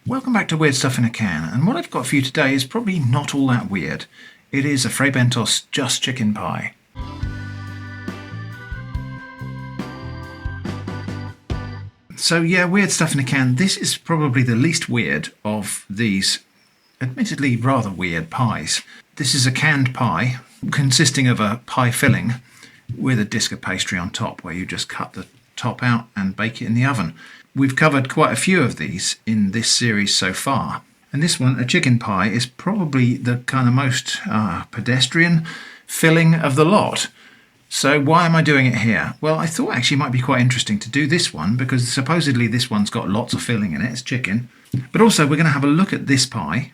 Welcome back to Weird Stuff in a Can, and what I've got for you today is probably not all that weird. It is a Fray Bentos Just Chicken Pie. So yeah, Weird Stuff in a Can. This is probably the least weird of these admittedly rather weird pies. This is a canned pie consisting of a pie filling with a disc of pastry on top where you just cut the top out and bake it in the oven. We've covered quite a few of these in this series so far, and this one, a chicken pie, is probably the kind of most pedestrian filling of the lot. So why am I doing it here? Well, I thought actually it might be quite interesting to do this one because supposedly this one's got lots of filling in it, it's chicken. But also we're going to have a look at this pie.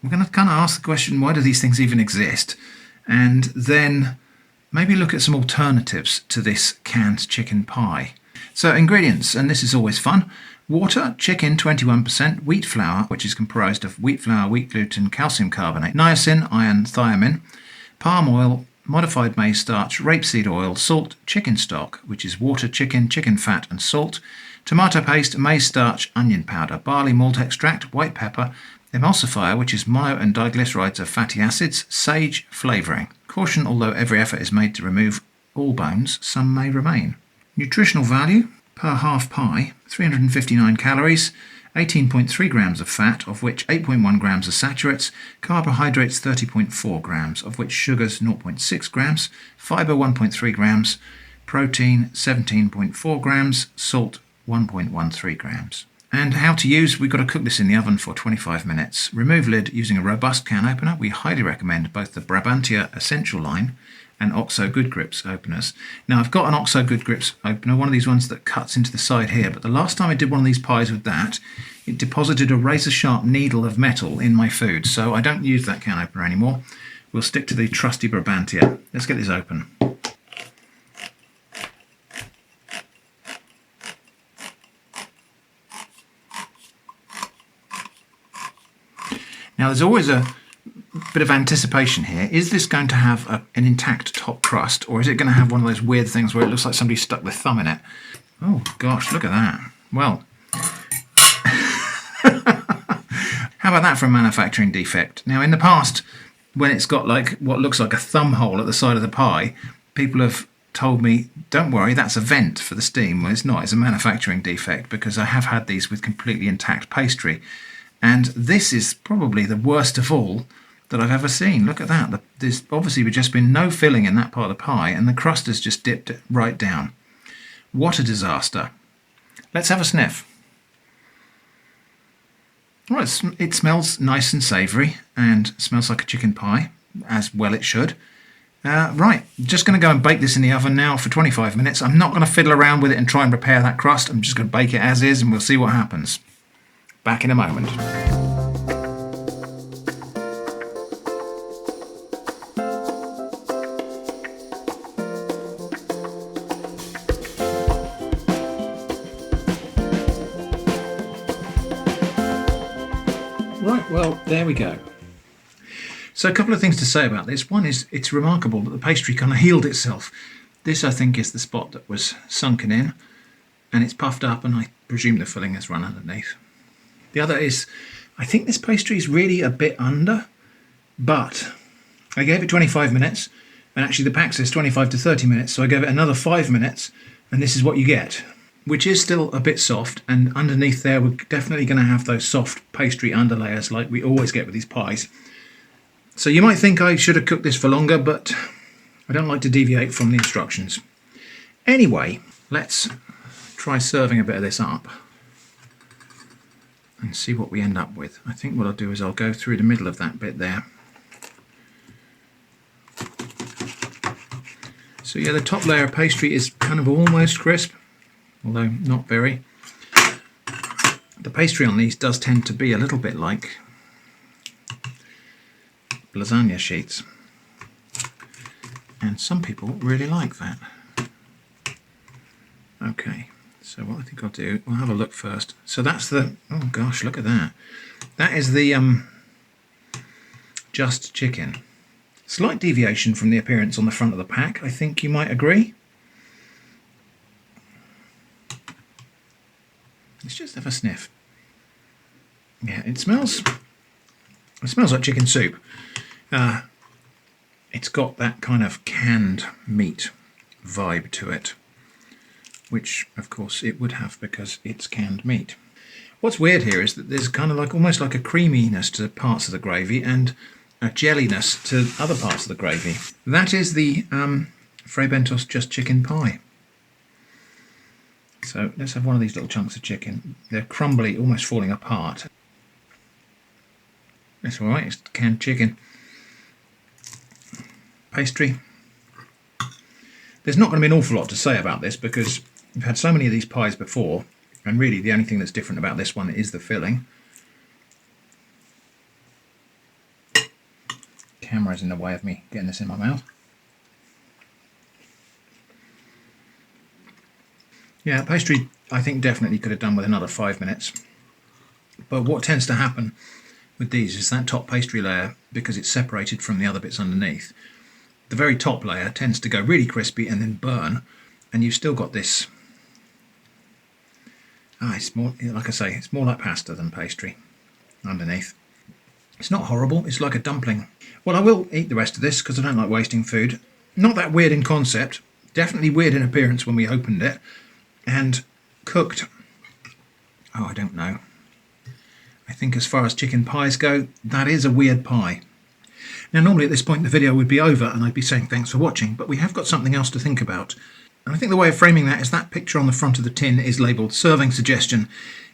We're going to kind of ask the question, why do these things even exist? And then maybe look at some alternatives to this canned chicken pie. So ingredients, and this is always fun: water, chicken 21%, wheat flour, which is comprised of wheat flour, wheat gluten, calcium carbonate, niacin, iron, thiamine, palm oil, modified maize starch, rapeseed oil, salt, chicken stock, which is water, chicken, chicken fat and salt, tomato paste, maize starch, onion powder, barley malt extract, white pepper, emulsifier, which is mono and diglycerides of fatty acids, sage, flavouring. Caution, although every effort is made to remove all bones, some may remain. Nutritional value per half pie: 359 calories, 18.3 grams of fat, of which 8.1 grams are saturates, carbohydrates 30.4 grams, of which sugars 0.6 grams, fibre 1.3 grams, protein 17.4 grams, salt 1.13 grams. And how to use: we've got to cook this in the oven for 25 minutes. Remove lid using a robust can opener. We highly recommend both the Brabantia Essential line and OXO Good Grips openers. Now I've got an OXO Good Grips opener, one of these ones that cuts into the side here, but the last time I did one of these pies with that, it deposited a razor sharp needle of metal in my food, so I don't use that can opener anymore. We'll stick to the trusty Brabantia. Let's get this open. Now there's always a bit of anticipation here. Is this going to have an intact top crust, or is it going to have one of those weird things where it looks like somebody stuck their thumb in it? Oh gosh, look at that. Well, how about that for a manufacturing defect? Now in the past, when it's got like what looks like a thumb hole at the side of the pie, people have told me, don't worry, that's a vent for the steam. Well, it's not, it's a manufacturing defect, because I have had these with completely intact pastry. And this is probably the worst of all that I've ever seen. Look at that. There's obviously just been no filling in that part of the pie, and the crust has just dipped right down. What a disaster. Let's have a sniff. Well, it smells nice and savoury and smells like a chicken pie, as well it should. Right, just going to go and bake this in the oven now for 25 minutes. I'm not going to fiddle around with it and try and repair that crust. I'm just going to bake it as is, and we'll see what happens. Back in a moment. Right, well, there we go. So a couple of things to say about this. One is it's remarkable that the pastry kind of healed itself. This, I think, is the spot that was sunken in, and it's puffed up, and I presume the filling has run underneath. The other is, I think this pastry is really a bit under, but I gave it 25 minutes, and actually the pack says 25 to 30 minutes, so I gave it another 5 minutes, and this is what you get, which is still a bit soft, and underneath there we're definitely going to have those soft pastry underlayers like we always get with these pies. So you might think I should have cooked this for longer, but I don't like to deviate from the instructions. Anyway, let's try serving a bit of this up and see what we end up with. I think what I'll do is I'll go through the middle of that bit there. So yeah, the top layer of pastry is kind of almost crisp, although not very. The pastry on these does tend to be a little bit like lasagna sheets, and some people really like that. Okay, so what I think I'll do, we'll have a look first. So that's the, oh gosh, look at that. That is the just chicken. Slight deviation from the appearance on the front of the pack, I think you might agree. Let's just have a sniff. Yeah, it smells like chicken soup. It's got that kind of canned meat vibe to it, which of course it would have because it's canned meat. What's weird here is that there's kind of like almost like a creaminess to parts of the gravy and a jelliness to other parts of the gravy. That is the Fray Bentos Just Chicken Pie. So let's have one of these little chunks of chicken. They're crumbly, almost falling apart. That's all right, it's canned chicken. Pastry. There's not going to be an awful lot to say about this because we've had so many of these pies before, and really the only thing that's different about this one is the filling. Camera's in the way of me getting this in my mouth. Yeah, pastry I think definitely could have done with another 5 minutes. But what tends to happen with these is that top pastry layer, because it's separated from the other bits underneath, the very top layer tends to go really crispy and then burn, and you've still got this. It's more, like I say, it's more like pasta than pastry underneath. It's not horrible, it's like a dumpling. Well, I will eat the rest of this because I don't like wasting food. Not that weird in concept, definitely weird in appearance when we opened it, and cooked. Oh, I don't know. I think as far as chicken pies go, that is a weird pie. Now, normally at this point the video would be over and I'd be saying thanks for watching, but we have got something else to think about. And I think the way of framing that is that picture on the front of the tin is labelled serving suggestion,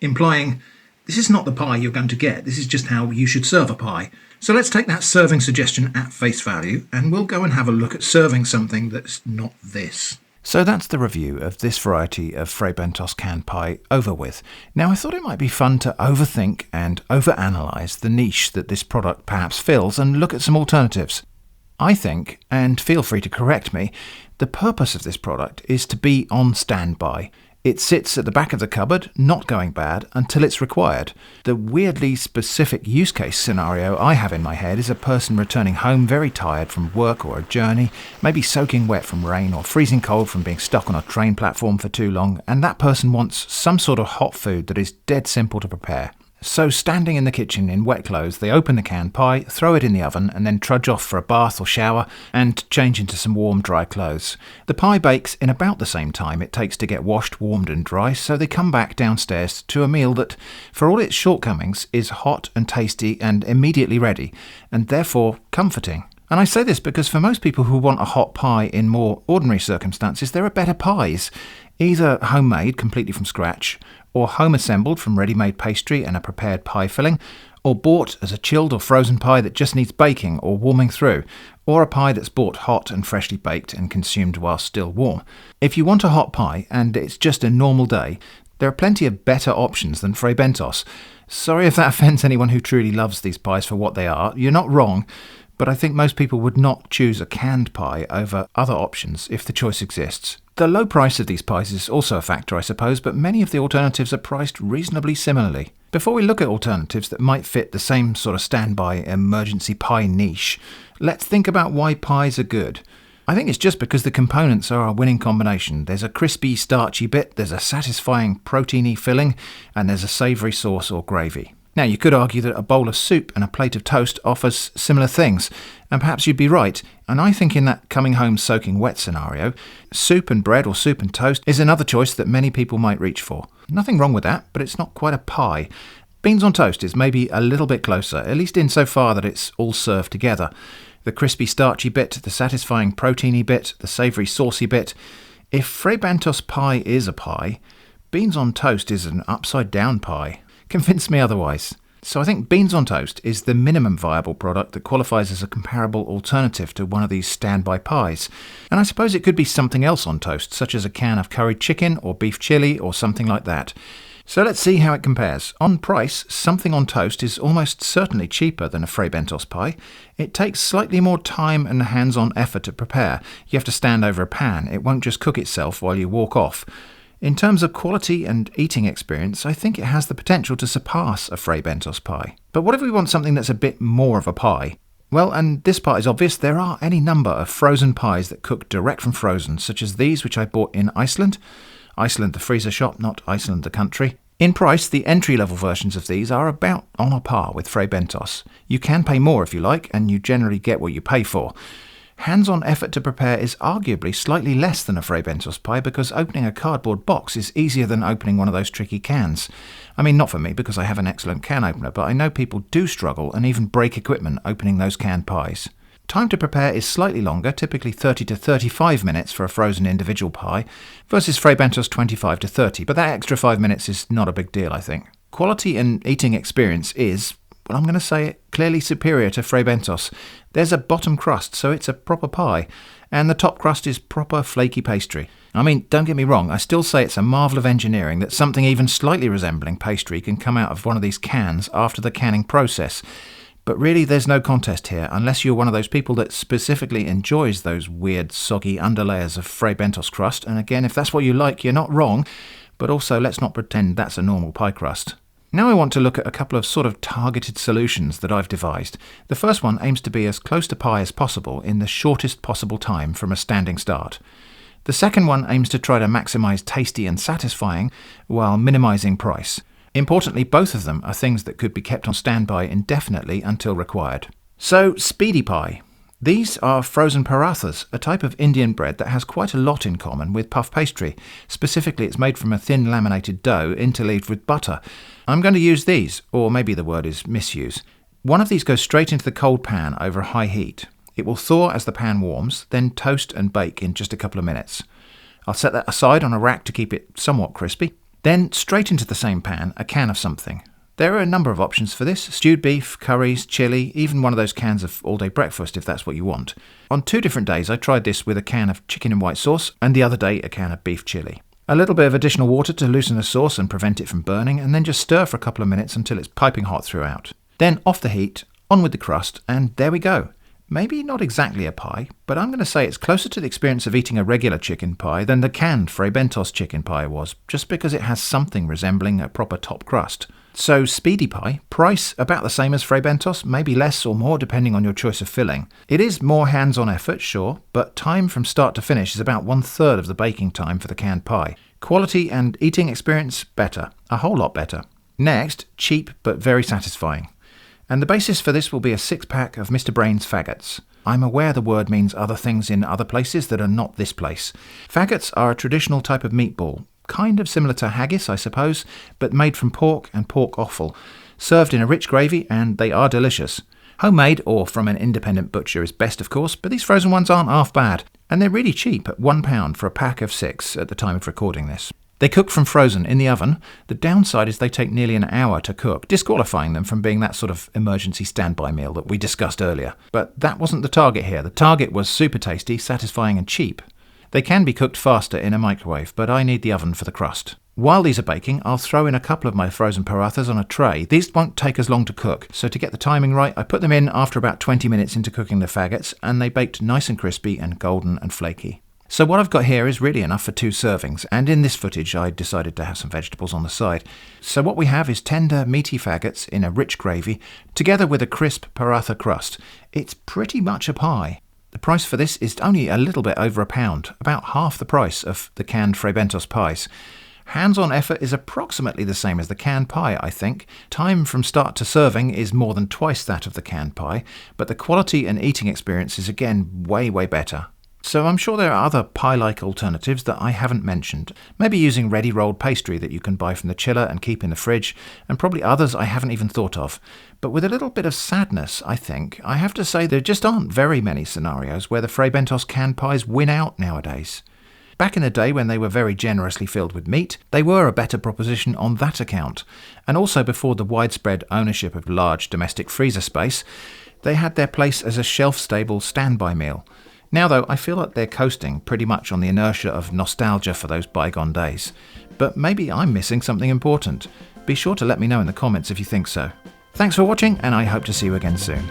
implying this is not the pie you're going to get, this is just how you should serve a pie. So let's take that serving suggestion at face value and we'll go and have a look at serving something that's not this. So that's the review of this variety of Fray Bentos canned pie over with. Now I thought it might be fun to overthink and overanalyse the niche that this product perhaps fills and look at some alternatives. I think, and feel free to correct me, the purpose of this product is to be on standby. It sits at the back of the cupboard, not going bad, until it's required. The weirdly specific use case scenario I have in my head is a person returning home very tired from work or a journey, maybe soaking wet from rain or freezing cold from being stuck on a train platform for too long, and that person wants some sort of hot food that is dead simple to prepare. So standing in the kitchen in wet clothes, they open the canned pie, throw it in the oven, and then trudge off for a bath or shower and change into some warm, dry clothes. The pie bakes in about the same time it takes to get washed, warmed and dry, so they come back downstairs to a meal that, for all its shortcomings, is hot and tasty and immediately ready, and therefore comforting. And I say this because for most people who want a hot pie in more ordinary circumstances, there are better pies, either homemade completely from scratch, or home assembled from ready-made pastry and a prepared pie filling, or bought as a chilled or frozen pie that just needs baking or warming through, or a pie that's bought hot and freshly baked and consumed while still warm. If you want a hot pie and it's just a normal day, there are plenty of better options than Fray Bentos. Sorry if that offends anyone who truly loves these pies for what they are. You're not wrong, but I think most people would not choose a canned pie over other options if the choice exists. The low price of these pies is also a factor, I suppose, but many of the alternatives are priced reasonably similarly. Before we look at alternatives that might fit the same sort of standby emergency pie niche, let's think about why pies are good. I think it's just because the components are a winning combination. There's a crispy, starchy bit, there's a satisfying, proteiny filling, and there's a savoury sauce or gravy. Now, you could argue that a bowl of soup and a plate of toast offers similar things, and perhaps you'd be right. And I think in that coming home soaking wet scenario, soup and bread or soup and toast is another choice that many people might reach for. Nothing wrong with that, but it's not quite a pie. Beans on toast is maybe a little bit closer, at least insofar that it's all served together. The crispy starchy bit, the satisfying proteiny bit, the savoury saucy bit. If Fray Bentos pie is a pie, beans on toast is an upside down pie. Convince me otherwise. So I think beans on toast is the minimum viable product that qualifies as a comparable alternative to one of these standby pies. And I suppose it could be something else on toast, such as a can of curried chicken or beef chili or something like that. So let's see how it compares. On price, something on toast is almost certainly cheaper than a Fray Bentos pie. It takes slightly more time and hands-on effort to prepare. You have to stand over a pan. It won't just cook itself while you walk off. In terms of quality and eating experience, I think it has the potential to surpass a Fray Bentos pie. But what if we want something that's a bit more of a pie? Well, and this part is obvious, there are any number of frozen pies that cook direct from frozen, such as these which I bought in Iceland. Iceland the freezer shop, not Iceland the country. In price, the entry-level versions of these are about on a par with Fray Bentos. You can pay more if you like, and you generally get what you pay for. Hands-on effort to prepare is arguably slightly less than a Fray Bentos pie because opening a cardboard box is easier than opening one of those tricky cans. I mean, not for me because I have an excellent can opener, but I know people do struggle and even break equipment opening those canned pies. Time to prepare is slightly longer, typically 30 to 35 minutes for a frozen individual pie, versus Fray Bentos 25 to 30, but that extra 5 minutes is not a big deal, I think. Quality and eating experience is, well, I'm going to say it, clearly superior to Fray Bentos. There's a bottom crust, so it's a proper pie, and the top crust is proper flaky pastry. I mean, don't get me wrong, I still say it's a marvel of engineering that something even slightly resembling pastry can come out of one of these cans after the canning process. But really, there's no contest here, unless you're one of those people that specifically enjoys those weird, soggy underlayers of Fray Bentos crust. And again, if that's what you like, you're not wrong. But also, let's not pretend that's a normal pie crust. Now I want to look at a couple of sort of targeted solutions that I've devised. The first one aims to be as close to pie as possible in the shortest possible time from a standing start. The second one aims to try to maximise tasty and satisfying while minimising price. Importantly, both of them are things that could be kept on standby indefinitely until required. So, speedy pie. These are frozen parathas, a type of Indian bread that has quite a lot in common with puff pastry. Specifically, it's made from a thin laminated dough interleaved with butter. I'm going to use these, or maybe the word is misuse. One of these goes straight into the cold pan over high heat. It will thaw as the pan warms, then toast and bake in just a couple of minutes. I'll set that aside on a rack to keep it somewhat crispy. Then, straight into the same pan, a can of something. There are a number of options for this: stewed beef, curries, chilli, even one of those cans of all-day breakfast if that's what you want. On 2 different days I tried this with a can of chicken and white sauce, and the other day a can of beef chilli. A little bit of additional water to loosen the sauce and prevent it from burning, and then just stir for a couple of minutes until it's piping hot throughout. Then off the heat, on with the crust, and there we go. Maybe not exactly a pie, but I'm going to say it's closer to the experience of eating a regular chicken pie than the canned Fray Bentos chicken pie was, just because it has something resembling a proper top crust. So, speedy pie, price about the same as Fray Bentos, maybe less or more depending on your choice of filling. It is more hands-on effort, sure, but time from start to finish is about 1/3 of the baking time for the canned pie. Quality and eating experience, better. A whole lot better. Next, cheap but very satisfying. And the basis for this will be a 6-pack of Mr. Brain's faggots. I'm aware the word means other things in other places that are not this place. Faggots are a traditional type of meatball, kind of similar to haggis, I suppose, but made from pork and pork offal, served in a rich gravy, and they are delicious. Homemade or from an independent butcher is best, of course, but these frozen ones aren't half bad, and they're really cheap at £1 for a pack of 6 at the time of recording this. They cook from frozen in the oven. The downside is they take nearly an hour to cook, disqualifying them from being that sort of emergency standby meal that we discussed earlier. But that wasn't the target here. The target was super tasty, satisfying and cheap. They can be cooked faster in a microwave, but I need the oven for the crust. While these are baking, I'll throw in a couple of my frozen parathas on a tray. These won't take as long to cook, so to get the timing right, I put them in after about 20 minutes into cooking the faggots, and they baked nice and crispy and golden and flaky. So what I've got here is really enough for 2 servings, and in this footage I decided to have some vegetables on the side. So what we have is tender, meaty faggots in a rich gravy, together with a crisp paratha crust. It's pretty much a pie. The price for this is only a little bit over £1, about half the price of the canned Fray Bentos pies. Hands-on effort is approximately the same as the canned pie, I think. Time from start to serving is more than twice that of the canned pie, but the quality and eating experience is again way better. So I'm sure there are other pie-like alternatives that I haven't mentioned. Maybe using ready-rolled pastry that you can buy from the chiller and keep in the fridge, and probably others I haven't even thought of. But with a little bit of sadness, I think, I have to say there just aren't very many scenarios where the Fray Bentos canned pies win out nowadays. Back in the day when they were very generously filled with meat, they were a better proposition on that account. And also before the widespread ownership of large domestic freezer space, they had their place as a shelf-stable standby meal. Now, though, I feel like they're coasting pretty much on the inertia of nostalgia for those bygone days. But maybe I'm missing something important. Be sure to let me know in the comments if you think so. Thanks for watching, and I hope to see you again soon.